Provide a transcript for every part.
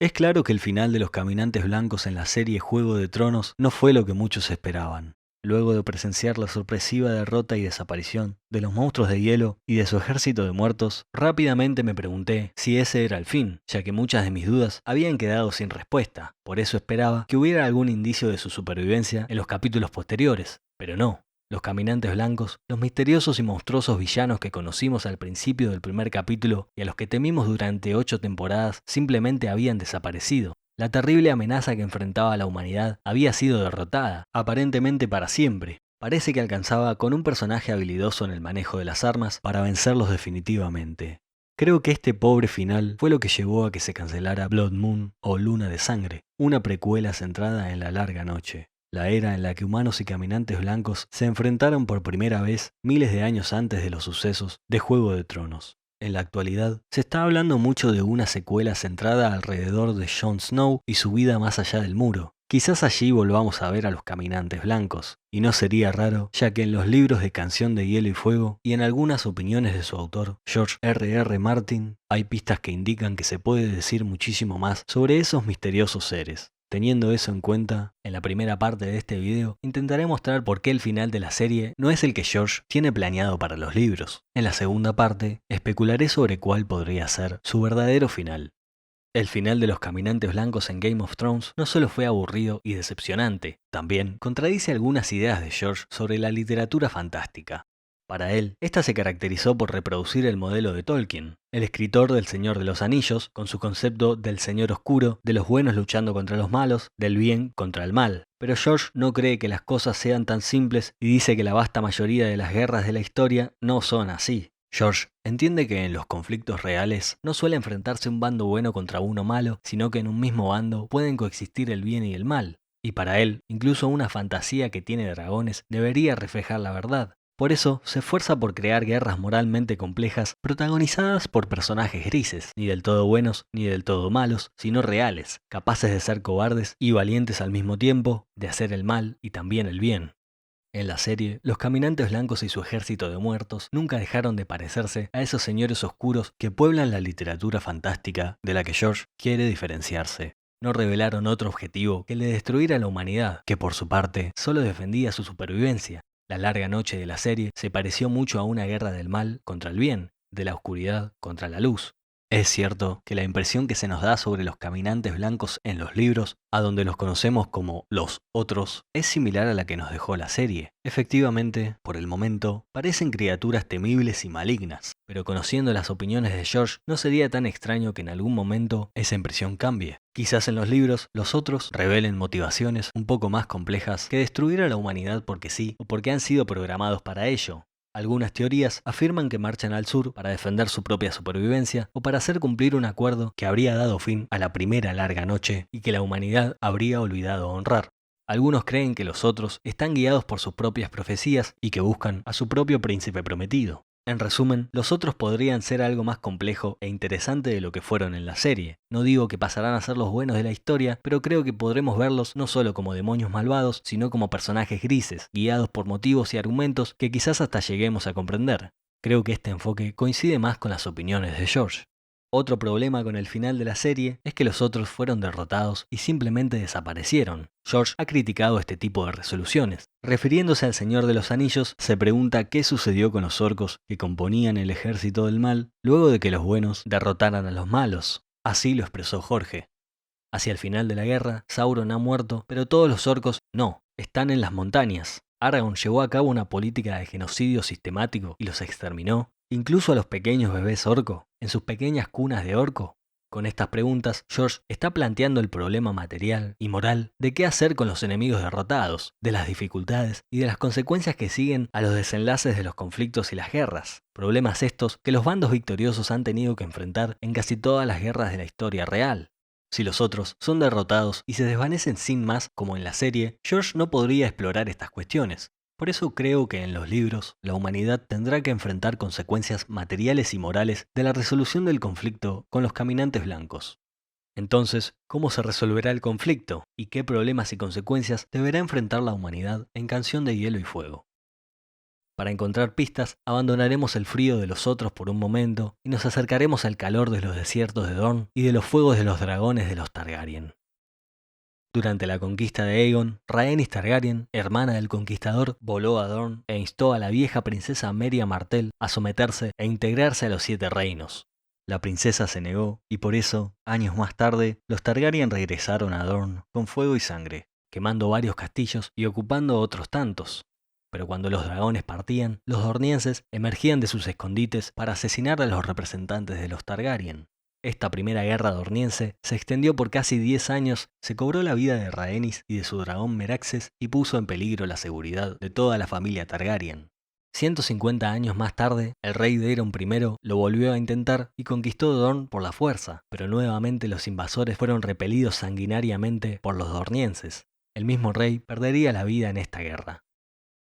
Es claro que el final de los caminantes blancos en la serie Juego de Tronos no fue lo que muchos esperaban. Luego de presenciar la sorpresiva derrota y desaparición de los monstruos de hielo y de su ejército de muertos, rápidamente me pregunté si ese era el fin, ya que muchas de mis dudas habían quedado sin respuesta. Por eso esperaba que hubiera algún indicio de su supervivencia en los capítulos posteriores, pero no. Los caminantes blancos, los misteriosos y monstruosos villanos que conocimos al principio del primer capítulo y a los que temimos durante 8 temporadas, simplemente habían desaparecido. La terrible amenaza que enfrentaba a la humanidad había sido derrotada, aparentemente para siempre. Parece que alcanzaba con un personaje habilidoso en el manejo de las armas para vencerlos definitivamente. Creo que este pobre final fue lo que llevó a que se cancelara Blood Moon o Luna de Sangre, una precuela centrada en la larga noche. La era en la que humanos y caminantes blancos se enfrentaron por primera vez miles de años antes de los sucesos de Juego de Tronos. En la actualidad, se está hablando mucho de una secuela centrada alrededor de Jon Snow y su vida más allá del muro. Quizás allí volvamos a ver a los caminantes blancos, y no sería raro, ya que en los libros de Canción de Hielo y Fuego y en algunas opiniones de su autor, George R. Martin, hay pistas que indican que se puede decir muchísimo más sobre esos misteriosos seres. Teniendo eso en cuenta, en la primera parte de este video intentaré mostrar por qué el final de la serie no es el que George tiene planeado para los libros. En la segunda parte, especularé sobre cuál podría ser su verdadero final. El final de los caminantes blancos en Game of Thrones no solo fue aburrido y decepcionante, también contradice algunas ideas de George sobre la literatura fantástica. Para él, esta se caracterizó por reproducir el modelo de Tolkien, el escritor del Señor de los Anillos, con su concepto del Señor Oscuro, de los buenos luchando contra los malos, del bien contra el mal. Pero George no cree que las cosas sean tan simples y dice que la vasta mayoría de las guerras de la historia no son así. George entiende que en los conflictos reales no suele enfrentarse un bando bueno contra uno malo, sino que en un mismo bando pueden coexistir el bien y el mal. Y para él, incluso una fantasía que tiene dragones debería reflejar la verdad. Por eso, se esfuerza por crear guerras moralmente complejas protagonizadas por personajes grises, ni del todo buenos ni del todo malos, sino reales, capaces de ser cobardes y valientes al mismo tiempo, de hacer el mal y también el bien. En la serie, los caminantes blancos y su ejército de muertos nunca dejaron de parecerse a esos señores oscuros que pueblan la literatura fantástica de la que George quiere diferenciarse. No revelaron otro objetivo que el de destruir a la humanidad, que por su parte solo defendía su supervivencia. La larga noche de la serie se pareció mucho a una guerra del mal contra el bien, de la oscuridad contra la luz. Es cierto que la impresión que se nos da sobre los caminantes blancos en los libros, a donde los conocemos como los otros, es similar a la que nos dejó la serie. Efectivamente, por el momento, parecen criaturas temibles y malignas, pero conociendo las opiniones de George, no sería tan extraño que en algún momento esa impresión cambie. Quizás en los libros, los otros revelen motivaciones un poco más complejas que destruir a la humanidad porque sí o porque han sido programados para ello. Algunas teorías afirman que marchan al sur para defender su propia supervivencia o para hacer cumplir un acuerdo que habría dado fin a la primera larga noche y que la humanidad habría olvidado honrar. Algunos creen que los otros están guiados por sus propias profecías y que buscan a su propio príncipe prometido. En resumen, los otros podrían ser algo más complejo e interesante de lo que fueron en la serie. No digo que pasarán a ser los buenos de la historia, pero creo que podremos verlos no solo como demonios malvados, sino como personajes grises, guiados por motivos y argumentos que quizás hasta lleguemos a comprender. Creo que este enfoque coincide más con las opiniones de George. Otro problema con el final de la serie es que los otros fueron derrotados y simplemente desaparecieron. George ha criticado este tipo de resoluciones. Refiriéndose al Señor de los Anillos, se pregunta qué sucedió con los orcos que componían el ejército del mal luego de que los buenos derrotaran a los malos. Así lo expresó Jorge. Hacia el final de la guerra, Sauron ha muerto, pero todos los orcos no, están en las montañas. Aragorn llevó a cabo una política de genocidio sistemático y los exterminó, incluso a los pequeños bebés orco, en sus pequeñas cunas de orco. Con estas preguntas, George está planteando el problema material y moral de qué hacer con los enemigos derrotados, de las dificultades y de las consecuencias que siguen a los desenlaces de los conflictos y las guerras. Problemas estos que los bandos victoriosos han tenido que enfrentar en casi todas las guerras de la historia real. Si los otros son derrotados y se desvanecen sin más, como en la serie, George no podría explorar estas cuestiones. Por eso creo que en los libros, la humanidad tendrá que enfrentar consecuencias materiales y morales de la resolución del conflicto con los caminantes blancos. Entonces, ¿cómo se resolverá el conflicto? ¿Y qué problemas y consecuencias deberá enfrentar la humanidad en Canción de Hielo y Fuego? Para encontrar pistas, abandonaremos el frío de los otros por un momento y nos acercaremos al calor de los desiertos de Dorne y de los fuegos de los dragones de los Targaryen. Durante la conquista de Aegon, Rhaenys Targaryen, hermana del conquistador, voló a Dorne e instó a la vieja princesa Meria Martell a someterse e integrarse a los 7 reinos. La princesa se negó y por eso, años más tarde, los Targaryen regresaron a Dorne con fuego y sangre, quemando varios castillos y ocupando otros tantos. Pero cuando los dragones partían, los dornienses emergían de sus escondites para asesinar a los representantes de los Targaryen. Esta primera guerra dorniense se extendió por casi 10 años, se cobró la vida de Rhaenys y de su dragón Meraxes y puso en peligro la seguridad de toda la familia Targaryen. 150 años más tarde, el rey Daemon I lo volvió a intentar y conquistó Dorne por la fuerza, pero nuevamente los invasores fueron repelidos sanguinariamente por los dornienses. El mismo rey perdería la vida en esta guerra.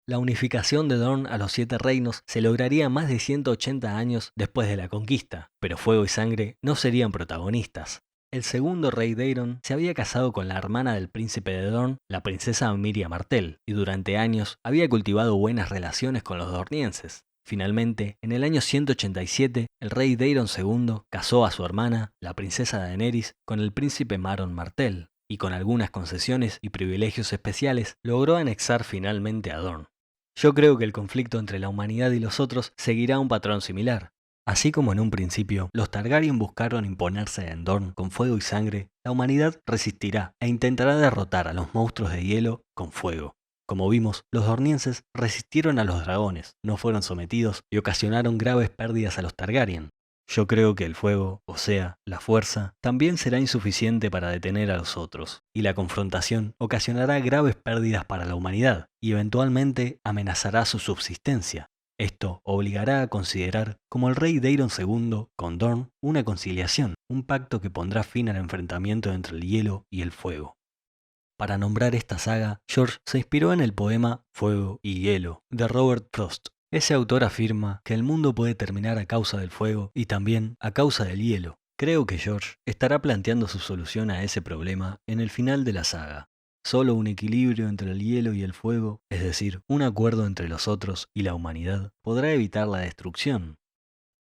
La unificación de Dorne a los 7 reinos se lograría más de 180 años después de la conquista, pero fuego y sangre no serían protagonistas. El segundo rey Daemon se había casado con la hermana del príncipe de Dorne, la princesa Meria Martell, y durante años había cultivado buenas relaciones con los dornienses. Finalmente, en el año 187, el rey Daemon II casó a su hermana, la princesa Daenerys, con el príncipe Maron Martell, y con algunas concesiones y privilegios especiales logró anexar finalmente a Dorne. Yo creo que el conflicto entre la humanidad y los otros seguirá un patrón similar. Así como en un principio los Targaryen buscaron imponerse en Dorne con fuego y sangre, la humanidad resistirá e intentará derrotar a los monstruos de hielo con fuego. Como vimos, los dornienses resistieron a los dragones, no fueron sometidos y ocasionaron graves pérdidas a los Targaryen. Yo creo que el fuego, o sea, la fuerza, también será insuficiente para detener a los otros, y la confrontación ocasionará graves pérdidas para la humanidad, y eventualmente amenazará su subsistencia. Esto obligará a considerar, como el rey Daemon II con Dorne, una conciliación, un pacto que pondrá fin al enfrentamiento entre el hielo y el fuego. Para nombrar esta saga, George se inspiró en el poema Fuego y Hielo, de Robert Frost. Ese autor afirma que el mundo puede terminar a causa del fuego y también a causa del hielo. Creo que George estará planteando su solución a ese problema en el final de la saga. Solo un equilibrio entre el hielo y el fuego, es decir, un acuerdo entre los otros y la humanidad, podrá evitar la destrucción.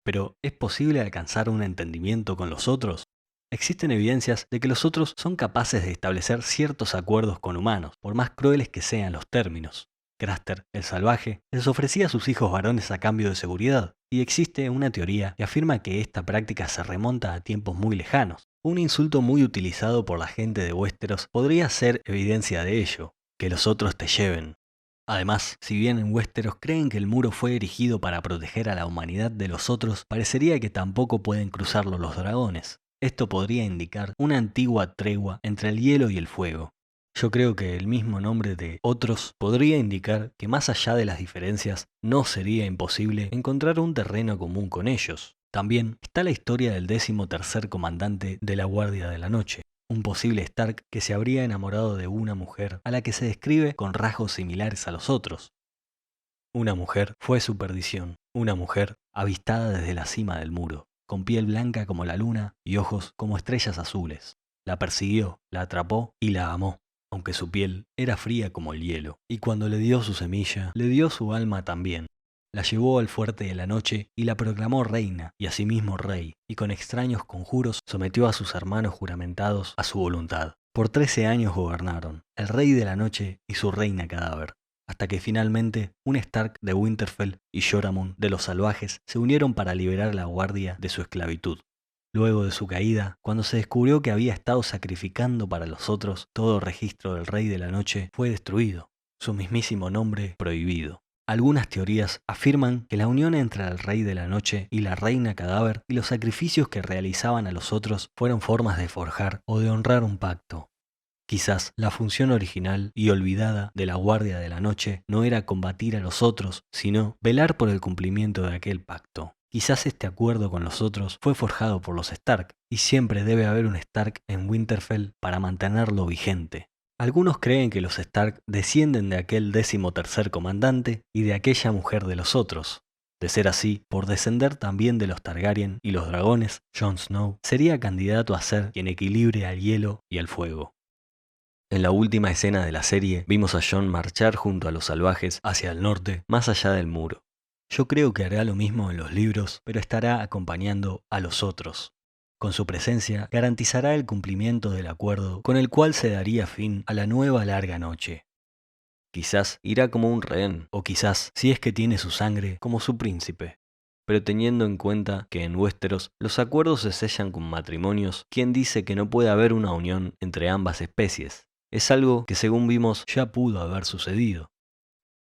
Pero, ¿es posible alcanzar un entendimiento con los otros? Existen evidencias de que los otros son capaces de establecer ciertos acuerdos con humanos, por más crueles que sean los términos. Craster, el salvaje, les ofrecía a sus hijos varones a cambio de seguridad, y existe una teoría que afirma que esta práctica se remonta a tiempos muy lejanos. Un insulto muy utilizado por la gente de Westeros podría ser evidencia de ello, que los otros te lleven. Además, si bien en Westeros creen que el muro fue erigido para proteger a la humanidad de los otros, parecería que tampoco pueden cruzarlo los dragones. Esto podría indicar una antigua tregua entre el hielo y el fuego. Yo creo que el mismo nombre de otros podría indicar que más allá de las diferencias, no sería imposible encontrar un terreno común con ellos. También está la historia del 13º comandante de la Guardia de la Noche, un posible Stark que se habría enamorado de una mujer a la que se describe con rasgos similares a los otros. Una mujer fue su perdición, una mujer avistada desde la cima del muro, con piel blanca como la luna y ojos como estrellas azules. La persiguió, la atrapó y la amó, aunque su piel era fría como el hielo, y cuando le dio su semilla, le dio su alma también. La llevó al fuerte de la noche y la proclamó reina y asimismo rey, y con extraños conjuros sometió a sus hermanos juramentados a su voluntad. Por 13 años gobernaron, el rey de la noche y su reina cadáver, hasta que finalmente un Stark de Winterfell y Jorah Mormont de los salvajes se unieron para liberar a la guardia de su esclavitud. Luego de su caída, cuando se descubrió que había estado sacrificando para los otros, todo registro del Rey de la Noche fue destruido, su mismísimo nombre prohibido. Algunas teorías afirman que la unión entre el Rey de la Noche y la Reina Cadáver y los sacrificios que realizaban a los otros fueron formas de forjar o de honrar un pacto. Quizás la función original y olvidada de la Guardia de la Noche no era combatir a los otros, sino velar por el cumplimiento de aquel pacto. Quizás este acuerdo con los otros fue forjado por los Stark, y siempre debe haber un Stark en Winterfell para mantenerlo vigente. Algunos creen que los Stark descienden de aquel 13º comandante y de aquella mujer de los otros. De ser así, por descender también de los Targaryen y los dragones, Jon Snow sería candidato a ser quien equilibre al hielo y al fuego. En la última escena de la serie vimos a Jon marchar junto a los salvajes hacia el norte, más allá del muro. Yo creo que hará lo mismo en los libros, pero estará acompañando a los otros. Con su presencia garantizará el cumplimiento del acuerdo con el cual se daría fin a la nueva larga noche. Quizás irá como un rehén, o quizás, si es que tiene su sangre, como su príncipe. Pero teniendo en cuenta que en Westeros los acuerdos se sellan con matrimonios, ¿quién dice que no puede haber una unión entre ambas especies? Es algo que, según vimos, ya pudo haber sucedido.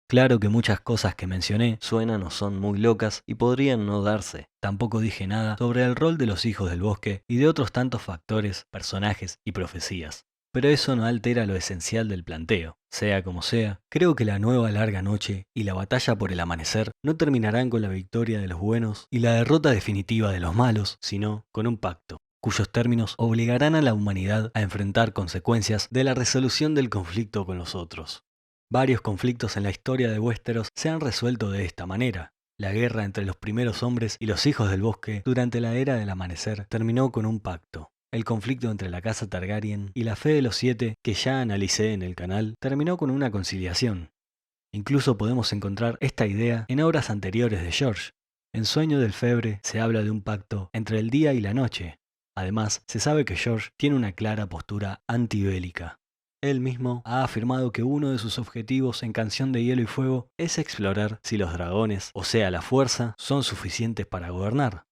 Claro que muchas cosas que mencioné suenan o son muy locas y podrían no darse. Tampoco dije nada sobre el rol de los hijos del bosque y de otros tantos factores, personajes y profecías. Pero eso no altera lo esencial del planteo. Sea como sea, creo que la nueva larga noche y la batalla por el amanecer no terminarán con la victoria de los buenos y la derrota definitiva de los malos, sino con un pacto, cuyos términos obligarán a la humanidad a enfrentar consecuencias de la resolución del conflicto con los otros. Varios conflictos en la historia de Westeros se han resuelto de esta manera. La guerra entre los primeros hombres y los hijos del bosque durante la era del amanecer terminó con un pacto. El conflicto entre la casa Targaryen y la fe de los siete, que ya analicé en el canal, terminó con una conciliación. Incluso podemos encontrar esta idea en obras anteriores de George. En Sueño del Febre se habla de un pacto entre el día y la noche. Además, se sabe que George tiene una clara postura antibélica. Él mismo ha afirmado que uno de sus objetivos en Canción de Hielo y Fuego es explorar si los dragones, o sea la fuerza, son suficientes para gobernar.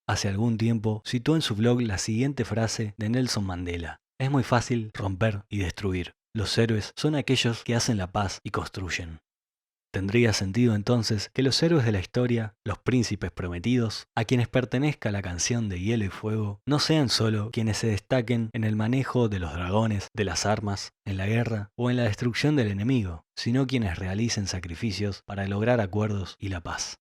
Hace algún tiempo citó en su blog la siguiente frase de Nelson Mandela: "Es muy fácil romper y destruir. Los héroes son aquellos que hacen la paz y construyen". Tendría sentido entonces que los héroes de la historia, los príncipes prometidos, a quienes pertenezca la Canción de Hielo y Fuego, no sean solo quienes se destaquen en el manejo de los dragones, de las armas, en la guerra o en la destrucción del enemigo, sino quienes realicen sacrificios para lograr acuerdos y la paz.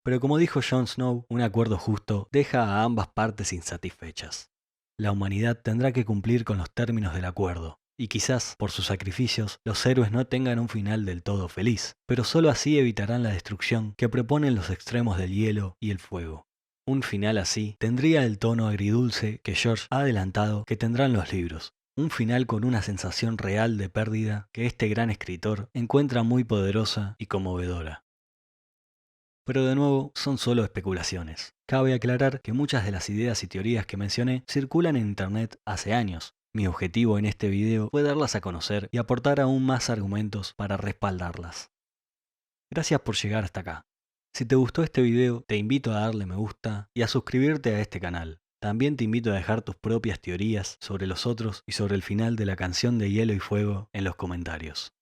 Pero como dijo Jon Snow, un acuerdo justo deja a ambas partes insatisfechas. La humanidad tendrá que cumplir con los términos del acuerdo, y quizás, por sus sacrificios, los héroes no tengan un final del todo feliz, pero solo así evitarán la destrucción que proponen los extremos del hielo y el fuego. Un final así tendría el tono agridulce que George ha adelantado que tendrán los libros. Un final con una sensación real de pérdida que este gran escritor encuentra muy poderosa y conmovedora. Pero de nuevo, son solo especulaciones. Cabe aclarar que muchas de las ideas y teorías que mencioné circulan en internet hace años. Mi objetivo en este video fue darlas a conocer y aportar aún más argumentos para respaldarlas. Gracias por llegar hasta acá. Si te gustó este video, te invito a darle me gusta y a suscribirte a este canal. También te invito a dejar tus propias teorías sobre los otros y sobre el final de la Canción de Hielo y Fuego en los comentarios.